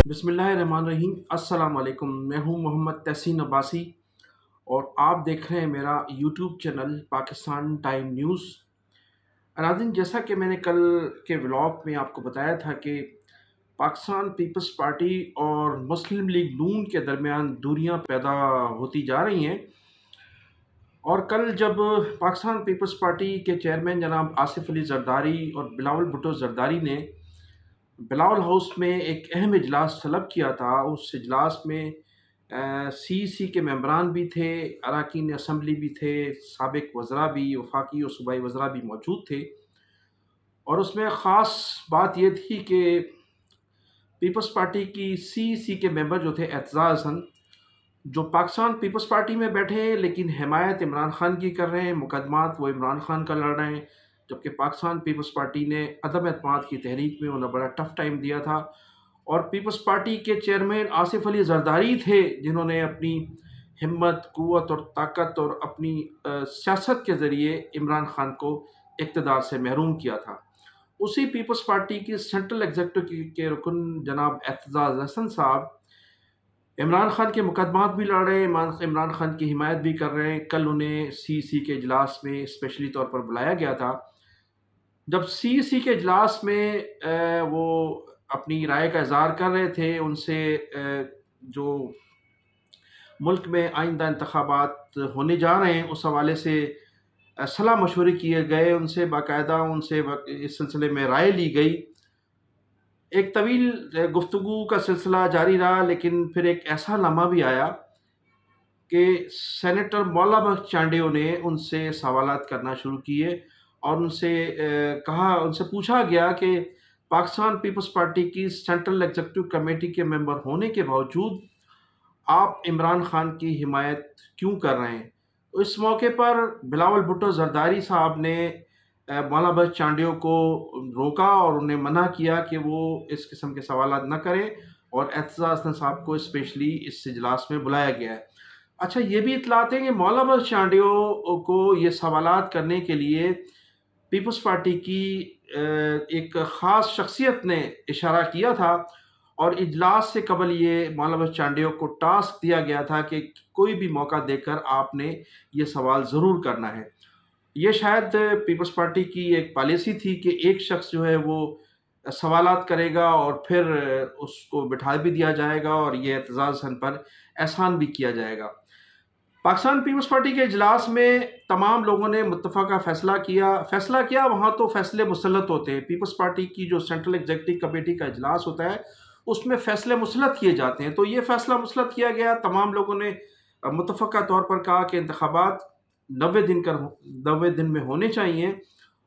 بسم اللہ الرحمن الرحیم۔ السلام علیکم، میں ہوں محمد تحسین عباسی اور آپ دیکھ رہے ہیں میرا YouTube channel Pakistan time news. ناظرین، جیسا کہ میں نے کل کے ولاگ میں آپ کو بتایا تھا کہ پاکستان پیپلز پارٹی اور مسلم لیگ نون کے درمیان دوریاں پیدا ہوتی جا رہی ہیں، اور کل جب پاکستان پیپلز پارٹی کے چیئرمین جناب آصف علی زرداری اور بلاول بھٹو زرداری نے بلاول ہاؤس میں ایک اہم اجلاس طلب کیا تھا، اس اجلاس میں سی کے ممبران بھی تھے، اراکین اسمبلی بھی تھے، سابق وزراء بھی، وفاقی اور صوبائی وزراء بھی موجود تھے، اور اس میں خاص بات یہ تھی کہ پیپلز پارٹی کی سی کے ممبر جو تھے اعتزاز حسن، جو پاکستان پیپلز پارٹی میں بیٹھے ہیں لیکن حمایت عمران خان کی کر رہے ہیں، مقدمات وہ عمران خان کا لڑ رہے ہیں، جبکہ پاکستان پیپلز پارٹی نے عدم اعتماد کی تحریک میں انہیں بڑا ٹف ٹائم دیا تھا، اور پیپلز پارٹی کے چیئرمین آصف علی زرداری تھے جنہوں نے اپنی ہمت، قوت اور طاقت اور اپنی سیاست کے ذریعے عمران خان کو اقتدار سے محروم کیا تھا۔ اسی پیپلز پارٹی کی سینٹرل ایگزیکٹو کے رکن جناب اعتزاز حسن صاحب عمران خان کے مقدمات بھی لڑ رہے ہیں، عمران خان کی حمایت بھی کر رہے ہیں۔ کل انہیں سی کے اجلاس میں اسپیشلی طور پر بلایا گیا تھا۔ جب سی کے اجلاس میں وہ اپنی رائے کا اظہار کر رہے تھے، ان سے جو ملک میں آئندہ انتخابات ہونے جا رہے ہیں اس حوالے سے صلاح مشورے کیے گئے، ان سے باقاعدہ ان سے اس سلسلے میں رائے لی گئی۔ ایک طویل گفتگو کا سلسلہ جاری رہا، لیکن پھر ایک ایسا لمحہ بھی آیا کہ سینیٹر مولا بخش چانڈیو نے ان سے سوالات کرنا شروع کیے، اور ان سے پوچھا گیا کہ پاکستان پیپلز پارٹی کی سینٹرل ایگزیکٹو کمیٹی کے ممبر ہونے کے باوجود آپ عمران خان کی حمایت کیوں کر رہے ہیں؟ اس موقع پر بلاول بھٹو زرداری صاحب نے مولا بخش چانڈیو کو روکا اور انہیں منع کیا کہ وہ اس قسم کے سوالات نہ کریں، اور اعتزاز حسن صاحب کو اسپیشلی اس اجلاس میں بلایا گیا ہے۔ اچھا، یہ بھی اطلاعات ہیں کہ مولا بخش چانڈیو کو یہ سوالات کرنے کے لیے پیپلز پارٹی کی ایک خاص شخصیت نے اشارہ کیا تھا، اور اجلاس سے قبل یہ مولا بخش چانڈیو کو ٹاسک دیا گیا تھا کہ کوئی بھی موقع دے کر آپ نے یہ سوال ضرور کرنا ہے۔ یہ شاید پیپلز پارٹی کی ایک پالیسی تھی کہ ایک شخص جو ہے وہ سوالات کرے گا اور پھر اس کو بٹھا بھی دیا جائے گا، اور یہ اعتزاز حسن پر احسان بھی کیا جائے گا۔ پاکستان پیپلز پارٹی کے اجلاس میں تمام لوگوں نے متفقہ فیصلہ کیا۔ وہاں تو فیصلے مسلط ہوتے ہیں، پیپلز پارٹی کی جو سینٹرل ایگزیکٹو کمیٹی کا اجلاس ہوتا ہے اس میں فیصلے مسلط کیے جاتے ہیں، تو یہ فیصلہ مسلط کیا گیا۔ تمام لوگوں نے متفقہ طور پر کہا کہ انتخابات 90 دن میں ہونے چاہیے،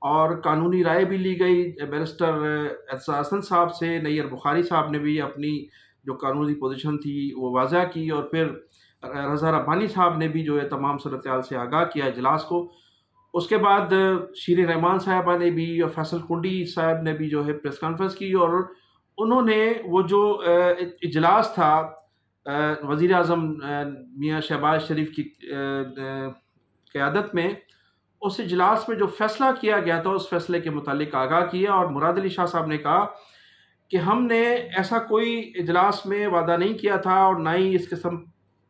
اور قانونی رائے بھی لی گئی۔ بیرسٹر اعتزاز حسن صاحب سے نیر بخاری صاحب نے بھی اپنی جو قانونی پوزیشن تھی وہ واضح کی، اور پھر رضا ربانی صاحب نے بھی جو ہے تمام صورتحال سے آگاہ کیا اجلاس کو۔ اس کے بعد شیریں رحمان صاحبہ نے بھی اور فیصل کنڈی صاحب نے بھی جو ہے پریس کانفرنس کی، اور انہوں نے وہ جو اجلاس تھا وزیر اعظم میاں شہباز شریف کی قیادت میں، اس اجلاس میں جو فیصلہ کیا گیا تھا اس فیصلے کے متعلق آگاہ کیا، اور مراد علی شاہ صاحب نے کہا کہ ہم نے ایسا کوئی اجلاس میں وعدہ نہیں کیا تھا، اور نہ ہی اس قسم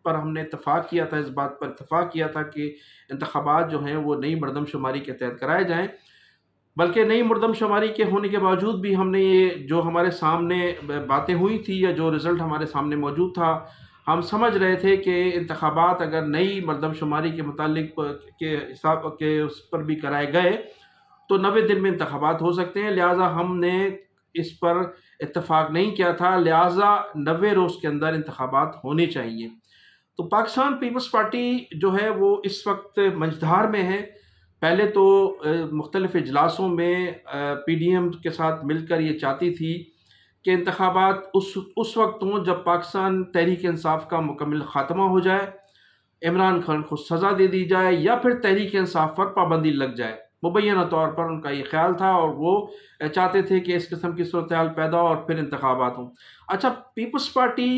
پر ہم نے اتفاق کیا تھا، اس بات پر اتفاق کیا تھا کہ انتخابات جو ہیں وہ نئی مردم شماری کے تحت کرائے جائیں، بلکہ نئی مردم شماری کے ہونے کے باوجود بھی ہم نے یہ جو ہمارے سامنے باتیں ہوئی تھی یا جو رزلٹ ہمارے سامنے موجود تھا، ہم سمجھ رہے تھے کہ انتخابات اگر نئی مردم شماری کے متعلق کے حساب کے اس پر بھی کرائے گئے تو 90 دن میں انتخابات ہو سکتے ہیں، لہٰذا ہم نے اس پر اتفاق نہیں کیا تھا، لہٰذا 90 روز کے اندر انتخابات ہونے چاہیے۔ تو پاکستان پیپلز پارٹی جو ہے وہ اس وقت منجدھار میں ہے۔ پہلے تو مختلف اجلاسوں میں پی ڈی ایم کے ساتھ مل کر یہ چاہتی تھی کہ انتخابات اس وقت ہوں جب پاکستان تحریک انصاف کا مکمل خاتمہ ہو جائے، عمران خان کو سزا دے دی جائے، یا پھر تحریک انصاف پر پابندی لگ جائے۔ مبینہ طور پر ان کا یہ خیال تھا، اور وہ چاہتے تھے کہ اس قسم کی صورتحال پیدا ہو اور پھر انتخابات ہوں۔ اچھا، پیپلز پارٹی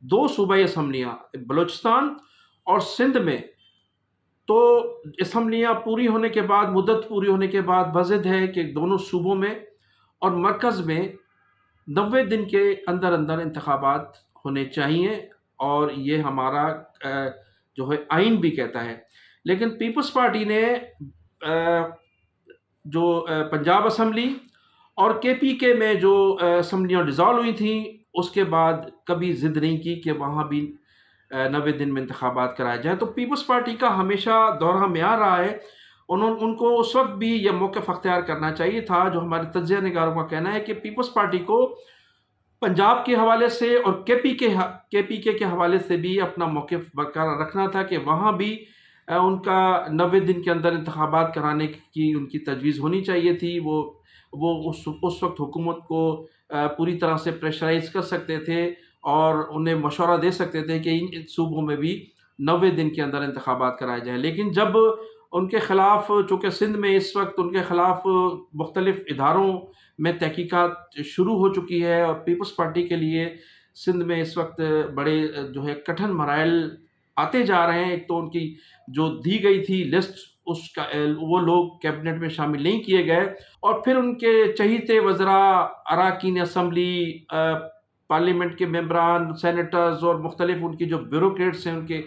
2 صوبائی اسمبلیاں بلوچستان اور سندھ میں، تو اسمبلیاں پوری ہونے کے بعد، مدت پوری ہونے کے بعد وضع ہے کہ دونوں صوبوں میں اور مرکز میں 90 دن کے اندر اندر انتخابات ہونے چاہیے، اور یہ ہمارا جو ہے آئین بھی کہتا ہے۔ لیکن پیپلز پارٹی نے جو پنجاب اسمبلی اور KPK میں جو اسمبلیاں ڈیزالو ہوئی تھیں، اس کے بعد کبھی ضد نہیں کی کہ وہاں بھی 90 دن میں انتخابات کرائے جائیں۔ تو پیپلز پارٹی کا ہمیشہ دورہ معیار رہا ہے، ان کو اس وقت بھی یہ موقف اختیار کرنا چاہیے تھا، جو ہمارے تجزیہ نگاروں کا کہنا ہے کہ پیپلز پارٹی کو پنجاب کے حوالے سے اور KPK کے حوالے سے بھی اپنا موقف برقرار رکھنا تھا کہ وہاں بھی ان کا 90 دن کے اندر انتخابات کرانے کی ان کی تجویز ہونی چاہیے تھی۔ وہ اس وقت حکومت کو پوری طرح سے پریشرائز کر سکتے تھے اور انہیں مشورہ دے سکتے تھے کہ ان صوبوں میں بھی 90 دن کے اندر انتخابات کرائے جائیں۔ لیکن جب ان کے خلاف، چونکہ سندھ میں اس وقت ان کے خلاف مختلف اداروں میں تحقیقات شروع ہو چکی ہے، اور پیپلز پارٹی کے لیے سندھ میں اس وقت بڑے جو ہے کٹھن مراحل آتے جا رہے ہیں۔ ایک تو ان کی جو دی گئی تھی لسٹ، اس کا وہ لوگ کیبنٹ میں شامل نہیں کیے گئے، اور پھر ان کے چہیتے وزراء، اراکین اسمبلی، پارلیمنٹ کے ممبران، سینیٹرز اور مختلف ان کی جو بیوروکریٹس ہیں، ان کے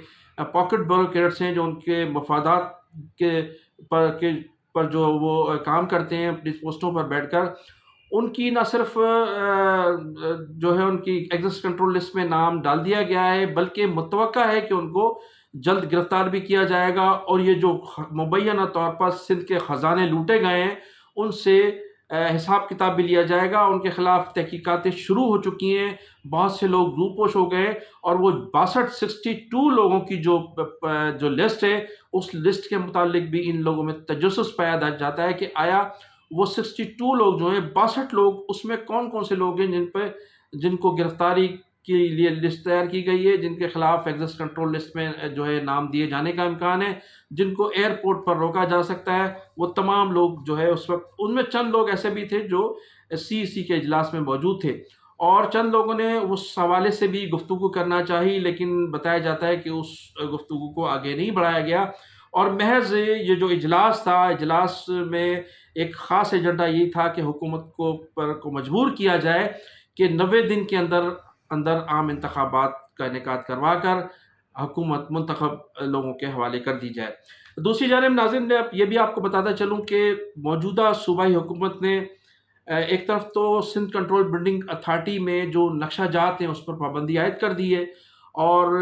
پاکٹ بیوروکریٹس ہیں، جو ان کے مفادات پر جو وہ کام کرتے ہیں اپنی پوسٹوں پر بیٹھ کر، ان کی نہ صرف جو ہے ان کی ایگزٹ کنٹرول لسٹ میں نام ڈال دیا گیا ہے، بلکہ متوقع ہے کہ ان کو جلد گرفتار بھی کیا جائے گا، اور یہ جو مبینہ طور پر سندھ کے خزانے لوٹے گئے ہیں ان سے حساب کتاب بھی لیا جائے گا۔ ان کے خلاف تحقیقاتیں شروع ہو چکی ہیں، بہت سے لوگ روپوش ہو گئے، اور وہ 62 لوگوں کی جو لسٹ ہے، اس لسٹ کے متعلق بھی ان لوگوں میں تجسس پایا جاتا ہے کہ آیا وہ 62 لوگ جو ہیں، 62 لوگ، اس میں کون کون سے لوگ ہیں جن کو گرفتاری کے لیے لسٹ تیار کی گئی ہے، جن کے خلاف ایگزٹ کنٹرول لسٹ میں جو ہے نام دیے جانے کا امکان ہے، جن کو ایئرپورٹ پر روکا جا سکتا ہے۔ وہ تمام لوگ جو ہے اس وقت، ان میں چند لوگ ایسے بھی تھے جو CEC کے اجلاس میں موجود تھے، اور چند لوگوں نے اس حوالے سے بھی گفتگو کرنا چاہی، لیکن بتایا جاتا ہے کہ اس گفتگو کو آگے نہیں بڑھایا گیا، اور محض یہ جو اجلاس تھا، اجلاس میں ایک خاص ایجنڈا یہی تھا کہ حکومت کو مجبور کیا جائے کہ 90 دن کے اندر عام انتخابات کا انعقاد کروا کر حکومت منتخب لوگوں کے حوالے کر دی جائے۔ دوسری جانب ناظرین، یہ بھی آپ کو بتاتا چلوں کہ موجودہ صوبائی حکومت نے ایک طرف تو سندھ کنٹرول بلڈنگ اتھارٹی میں جو نقشہ جات ہیں اس پر پابندی عائد کر دی ہے، اور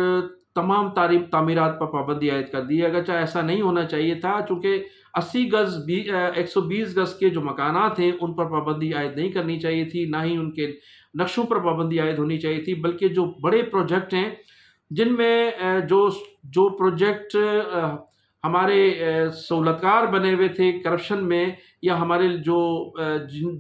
تمام تعمیرات پر پابندی عائد کر دی ہے، اگرچہ ایسا نہیں ہونا چاہیے تھا، چونکہ 80 گز 120 گز کے جو مکانات ہیں ان پر پابندی عائد نہیں کرنی چاہیے تھی، نہ ہی ان کے نقشوں پر پابندی عائد ہونی چاہیے تھی، بلکہ جو بڑے پروجیکٹ ہیں، جن میں جو پروجیکٹ ہمارے سہولتکار بنے ہوئے تھے کرپشن میں، یا ہمارے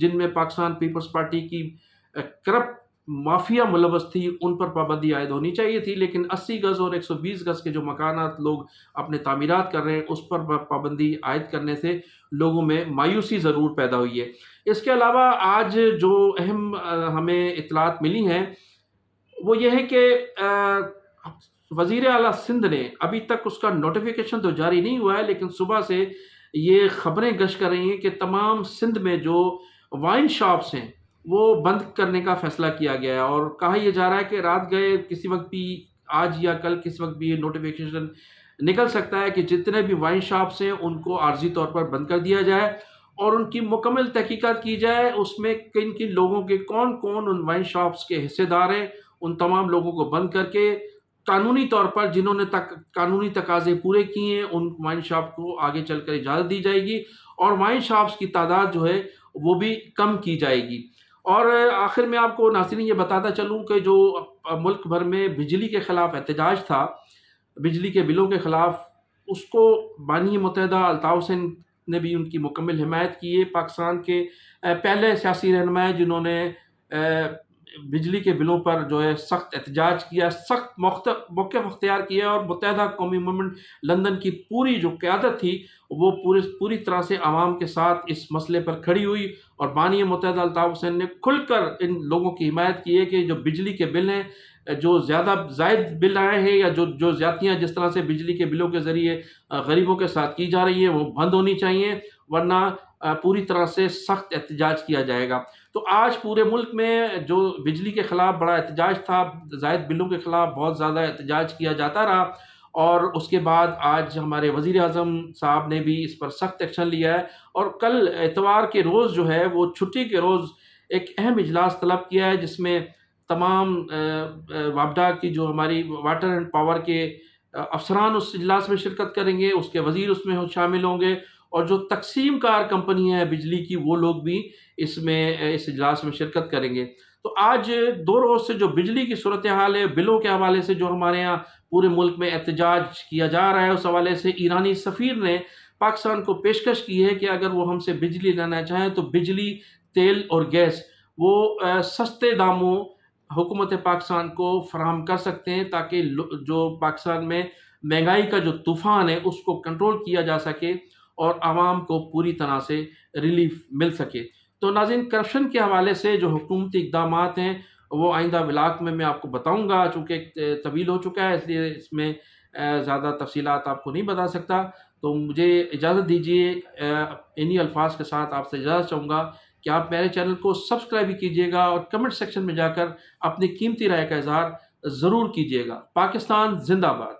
جن میں پاکستان پیپلز پارٹی کی کرپٹ مافیا ملوث تھی، ان پر پابندی عائد ہونی چاہیے تھی، لیکن 80 گز اور 120 گز کے جو مکانات لوگ اپنے تعمیرات کر رہے ہیں اس پر پابندی عائد کرنے سے لوگوں میں مایوسی ضرور پیدا ہوئی ہے۔ اس کے علاوہ آج جو اہم ہمیں اطلاعات ملی ہیں وہ یہ ہے کہ وزیر اعلیٰ سندھ نے، ابھی تک اس کا نوٹیفیکیشن تو جاری نہیں ہوا ہے، لیکن صبح سے یہ خبریں گشت کر رہی ہیں کہ تمام سندھ میں جو وائن شاپس ہیں وہ بند کرنے کا فیصلہ کیا گیا ہے، اور کہا یہ جا رہا ہے کہ رات گئے کسی وقت بھی، آج یا کل کسی وقت بھی یہ نوٹیفیکیشن نکل سکتا ہے کہ جتنے بھی وائن شاپس ہیں ان کو عارضی طور پر بند کر دیا جائے، اور ان کی مکمل تحقیقات کی جائے، اس میں کن کن لوگوں کے کون ان وائن شاپس کے حصے دار ہیں، ان تمام لوگوں کو بند کر کے قانونی طور پر جنہوں نے قانونی تقاضے پورے کیے ہیں ان وائن شاپ کو آگے چل کر اجازت دی جائے گی، اور وائن شاپس کی تعداد جو ہے وہ بھی کم کی جائے گی۔ اور آخر میں آپ کو ناظرین یہ بتاتا چلوں کہ جو ملک بھر میں بجلی کے خلاف احتجاج تھا، بجلی کے بلوں کے خلاف، اس کو بانی متحدہ الطاف حسین نے بھی ان کی مکمل حمایت کی ہے۔ پاکستان کے پہلے سیاسی رہنما جنہوں نے بجلی کے بلوں پر جو ہے سخت احتجاج کیا، سخت موقف اختیار کیا، اور متحدہ قومی موومنٹ لندن کی پوری جو قیادت تھی وہ پوری طرح سے عوام کے ساتھ اس مسئلے پر کھڑی ہوئی، اور بانی متحدہ الطاف حسین نے کھل کر ان لوگوں کی حمایت کی ہے کہ جو بجلی کے بل ہیں، جو زائد بل آئے ہیں، یا جو زیادتیاں جس طرح سے بجلی کے بلوں کے ذریعے غریبوں کے ساتھ کی جا رہی ہیں وہ بند ہونی چاہیے، ورنہ پوری طرح سے سخت احتجاج کیا جائے گا۔ تو آج پورے ملک میں جو بجلی کے خلاف بڑا احتجاج تھا، زائد بلوں کے خلاف بہت زیادہ احتجاج کیا جاتا رہا، اور اس کے بعد آج ہمارے وزیر اعظم صاحب نے بھی اس پر سخت ایکشن لیا ہے، اور کل اتوار کے روز جو ہے وہ چھٹی کے روز ایک اہم اجلاس طلب کیا ہے، جس میں تمام وابڈا کی جو ہماری واٹر اینڈ پاور کے افسران اس اجلاس میں شرکت کریں گے، اس کے وزیر اس میں شامل ہوں گے، اور جو تقسیم کار کمپنی ہے بجلی کی وہ لوگ بھی اس اجلاس میں شرکت کریں گے۔ تو آج 2 روز سے جو بجلی کی صورتحال ہے، بلوں کے حوالے سے جو ہمارے ہاں پورے ملک میں احتجاج کیا جا رہا ہے، اس حوالے سے ایرانی سفیر نے پاکستان کو پیشکش کی ہے کہ اگر وہ ہم سے بجلی لینا چاہیں تو بجلی، تیل اور گیس وہ سستے داموں حکومت پاکستان کو فراہم کر سکتے ہیں، تاکہ جو پاکستان میں مہنگائی کا جو طوفان ہے اس کو کنٹرول کیا جا سکے اور عوام کو پوری طرح سے ریلیف مل سکے۔ تو ناظرین، کرپشن کے حوالے سے جو حکومتی اقدامات ہیں وہ آئندہ ولاگ میں آپ کو بتاؤں گا، چونکہ طویل ہو چکا ہے اس لیے اس میں زیادہ تفصیلات آپ کو نہیں بتا سکتا۔ تو مجھے اجازت دیجیے، انہی الفاظ کے ساتھ آپ سے اجازت چاہوں گا کہ آپ میرے چینل کو سبسکرائب بھی کیجیے گا، اور کمنٹ سیکشن میں جا کر اپنی قیمتی رائے کا اظہار ضرور کیجیے گا۔ پاکستان زندہ باد۔